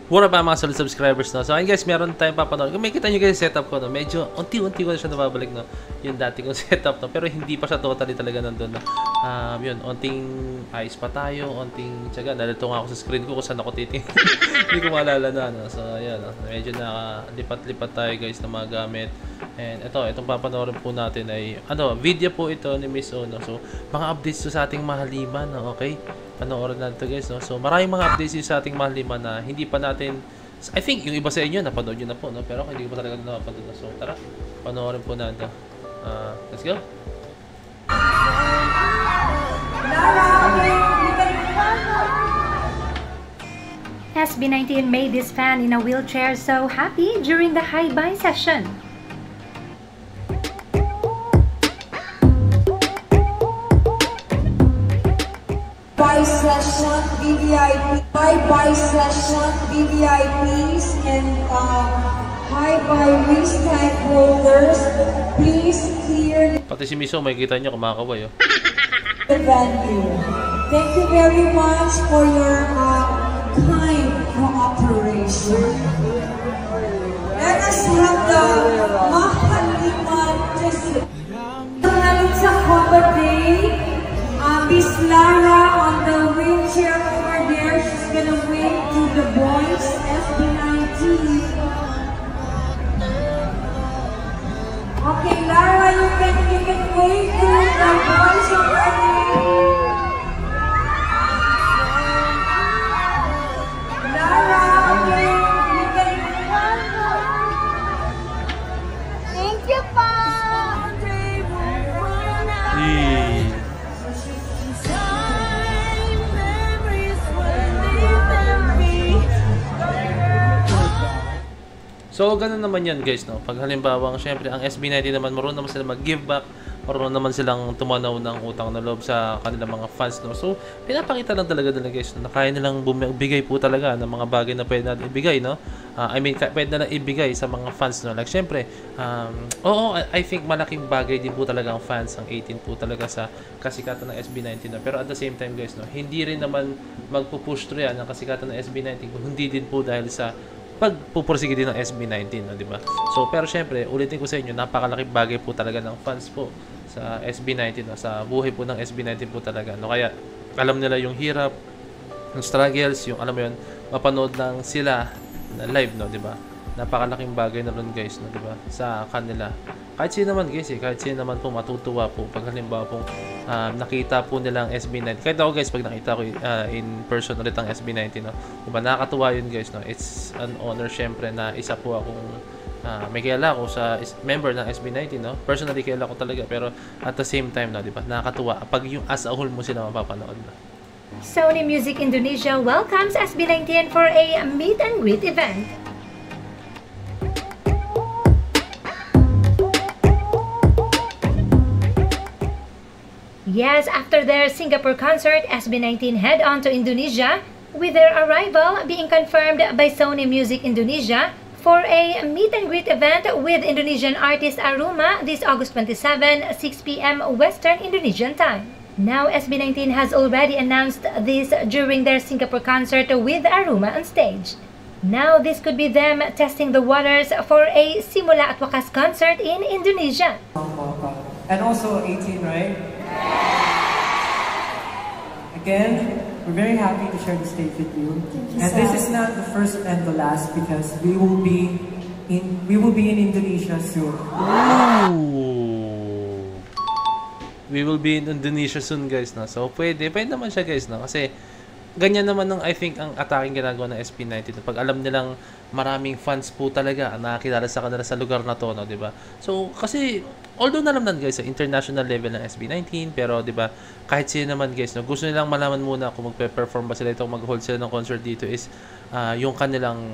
Mura pa mga solid subscribers, no? So, ayun guys, meron tayong papanood. Kung may kita nyo guys yung setup ko, no? Medyo unti-unti ko na siya nababalik, no? Yung dati kong setup, no? Pero hindi pa siya totally talaga nandun, no? Yun, unting ayos pa tayo, unting tiyaga. Nalito nga ako sa screen ko kung saan ako titingin. Hindi ko maalala na, no? So, ayun, no? Medyo nakalipat-lipat tayo guys ng mga gamit. And itong papanoorin po natin ay, video po ito ni Miss O, no? So, mga updates to sa ating mahaliman, no? Okay? Panoorin natin ito guys, no? So, maraming mga updates sa ating mahaliman na hindi pa natin, I think, yung iba sa inyo, napanood nyo na po, no? Pero hindi ko pa talaga napanood na. So, tara, panoorin po natin. Let's go! SB19 made this fan in a wheelchair so happy during the hi-bye session. Session, VVIP, hi-bye session, VVIPs, and hi-bye wristband holders, please clear Pati si Miso, may kita nyo, kumakaway, oh. the venue. Thank you very much for your kind cooperation. Let us have the mahaliman sa comedy. Miss Lara on the wheelchair over there, she's gonna wave to the boys, SB19. Okay, Lara, you can wave to the boys already. Lara, okay, you can. Thank you, pa. So, ganun naman yan guys, no? Pag halimbawa, syempre, ang SB19 naman, marunong naman sila mag-give back, marunong naman silang tumanaw ng utang na loob sa kanilang mga fans, no? So, pinapakita lang talaga nila guys, no? Na kaya nilang bumigay po talaga ng mga bagay na pwede natin ibigay, no? I mean, pwede na ibigay sa mga fans, no? Like, syempre, I think malaking bagay din po talaga ang fans, ang 18 po talaga sa kasikatan ng SB19, no? Pero at the same time guys, no? Hindi rin naman magpupush through yan ang kasikatan ng SB19 kung hindi din po dahil sa pagpupursige din ng SB19, no, di ba? So, pero syempre, ulitin ko sa inyo, napakalaking bagay po talaga ng fans po sa SB19, no, sa buhay po ng SB19 po talaga, no? Kaya, alam nila yung hirap, yung struggles, yung, alam mo yun, mapanood ng sila na live, no, di ba? Napakalaking bagay na rin, guys, no, di ba? Sa kanila. Kahit sino naman, guys, kahit sino naman po matutuwa po pag halimbawa po nakita po nilang SB19. Kahit ako, guys, pag nakita ko in person ulit ang SB19, no? Diba, nakakatuwa yun, guys, no? It's an honor, syempre, na isa po akong may kilala ko sa member ng SB19, no? Personally, kilala ko talaga, pero at the same time, no, diba, nakakatuwa pag yung as a whole mo sila mapapanood, no? Sony Music Indonesia welcomes SB19 for a meet and greet event. Yes, after their Singapore concert, SB19 head on to Indonesia, with their arrival being confirmed by Sony Music Indonesia for a meet and greet event with Indonesian artist Aruma this August 27, 6 p.m. Western Indonesian time. Now, SB19 has already announced this during their Singapore concert with Aruma on stage. Now, this could be them testing the waters for a Simula at Wakas concert in Indonesia. And also 18, right? Again, we're very happy to share the stage with you. And this is not the first and the last because we will be in Indonesia soon. Ooh. We will be in Indonesia soon, guys, no? So, pwede naman siya, guys, no? Kasi, ganyan naman ng, I think, ang ataking ginagawa ng SB19. Pag alam nilang maraming fans po talaga ang nakakilala sa kanila sa lugar na to, no, di ba? So, kasi, although nalamnan, guys, sa international level ng SB19, pero, di ba, kahit sino naman, guys, no, gusto nilang malaman muna kung magpe-perform ba sila ito, mag-hold sila ng concert dito is, yung kanilang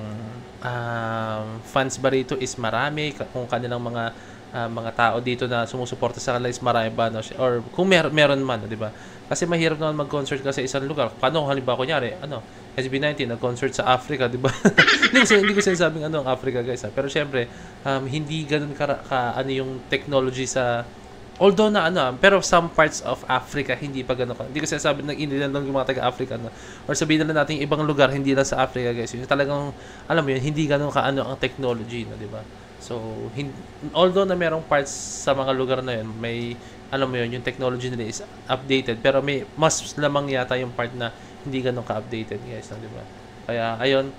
fans ba rito is marami, kung kanilang mga tao dito na sumusuporta sa kanila is marami ba, no? Or kung meron man, di ba? Kasi mahirap naman mag-concert ka sa isang lugar. Paano halimbawa kunyari, SB19 nag-concert sa Africa, di ba? hindi ko sinasabing ang Africa, guys, ha? Pero syempre, hindi ganoon ka yung technology sa although na pero some parts of Africa hindi pa gano'n. Hindi ko sinasabi ng Indian lang yung mga taga-Africa, no? Or sabihin na natin ibang lugar, hindi lang sa Africa, guys. Yung talagang, alam mo yun, hindi gano'n kaano ang technology, no, di ba? So, although na merong parts sa mga lugar na yun, may, alam mo yun, yung technology nila is updated, pero may mas lamang yata yung part na hindi gano'n ka-updated, guys, no, di ba? Kaya, ayun,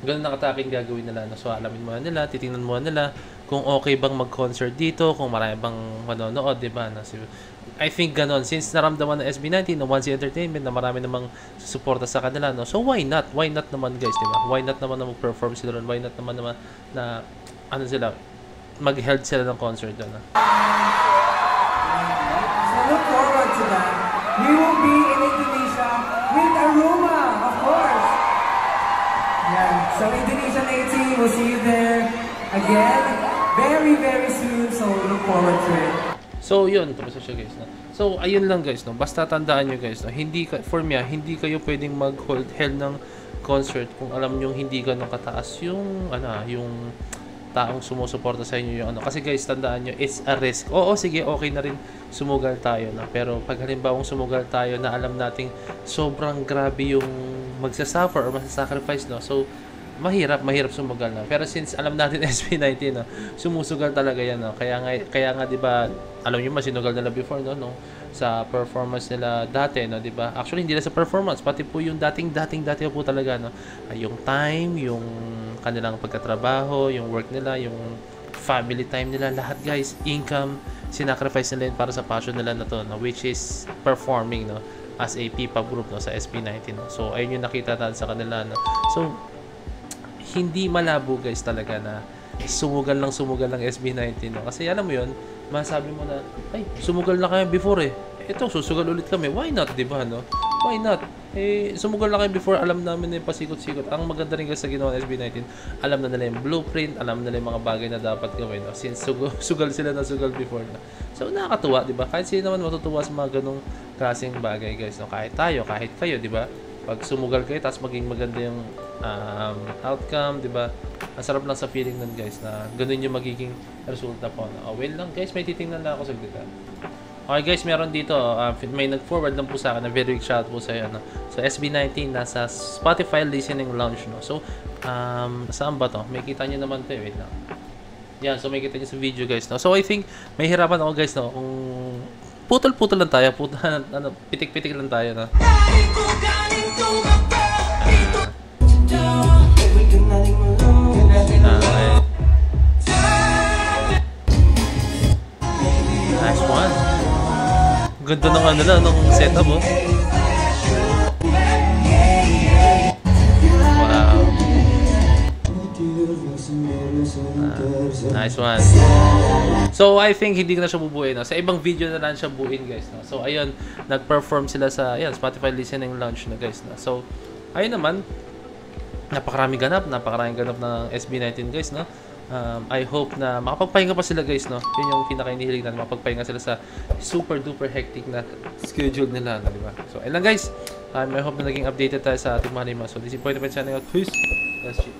ganun nakataking gagawin nila. No? So, alamin mo nila, titingnan mo nila kung okay bang mag-concert dito, kung marami bang manonood, di ba? No? So, I think ganun. Since naramdaman ng SB19, ng 1C Entertainment, na marami namang suporta sa kanila, no? So, why not? Why not naman, guys, di ba? Why not naman na mag-perform sila ron? Why not naman na, ano sila, mag-held sila ng concert doon, no? So look forward to that. We will be in Indonesia with Aruma, of course. Yeah. So Indonesian AT, we'll see you there again very, very soon. So look forward to it. So, yun. Tapos na siya, guys. No? So, ayun lang, guys. No? Basta tandaan nyo, guys. No? For me, hindi kayo pwedeng mag-hold ng concert kung alam nyo hindi ganun kataas yung, yung taong sumusuporta sa inyo yung Kasi, guys, tandaan nyo, it's a risk. Oo, sige, okay na rin sumugal tayo. No? Pero, pag halimbawang sumugal tayo na alam nating sobrang grabe yung magsasuffer or magsasacrifice, no? So, mahirap sumugal na. Pero since alam natin SB19, no, sumusugal talaga yan, no. Kaya nga 'di ba, alam niyo sinugal nila before, no, sa performance nila dati, no, 'di ba? Actually hindi lang sa performance, pati po yung dating po talaga, no. Yung time, yung kanilang pagtatrabaho, yung work nila, yung family time nila, lahat, guys, income, sinacrifice nila yun para sa passion nila na to, no, which is performing, no, as a P-pop group, no, sa SB19, no. So ayun yung nakita natin sa kanila, no. So hindi malabo, guys, talaga na sumugal ng SB19, no? Kasi alam mo yun, masabi mo na, ay, sumugal na kayo before ito, susugal ulit kami, why not, diba, no? Why not? Sumugal na kayo before, alam namin na yung pasikot-sikot. Ang maganda rin, guys, sa ginawa ng SB19, alam na nila yung blueprint, alam na nila yung mga bagay na dapat gawin, no? Since sugal sila na sugal before, no? So nakakatuwa, diba? Kahit sino naman matutuwa sa mga ganong klaseng bagay, guys, no? Kahit tayo, kahit kayo, diba? Pag sumugal kayo, tapos maging maganda yung outcome, di ba? Ang sarap lang sa feeling nun, guys, na ganun yung magiging resulta po. Well lang, guys, may titingnan lang ako sa gita. Okay, guys, meron dito, may nag-forward lang po sa akin na very big shout po sa iyo, no? So, SB19, nasa Spotify Listening Lounge, no? So, saan ba to? May kita nyo naman to, wait lang. Yan, so may kita nyo sa video, guys, no? So, I think, may hirapan ako, guys, no? Kung putol-putol lang tayo, pitik-pitik lang tayo, no? Nice one. Ganda ng ng setup, oh. Wow. Nice one. So, I think hindi ko na siya bubuin, no? Sa ibang video na lang siya buuin, guys, no? So, ayun, nag-perform sila sa Spotify Listening Lounge na, guys, no? So, ayun naman, napakaraming ganap ng SB19, guys, no? I hope na makapagpahinga pa sila, guys, no? Yun yung pinaka-inihiling na makapagpahinga sila sa super duper hectic na schedule nila, no? Diba? So, ayun lang, guys. I hope na naging updated tayo sa ating mga lima. So, this is Point of Channel. Peace. That's it.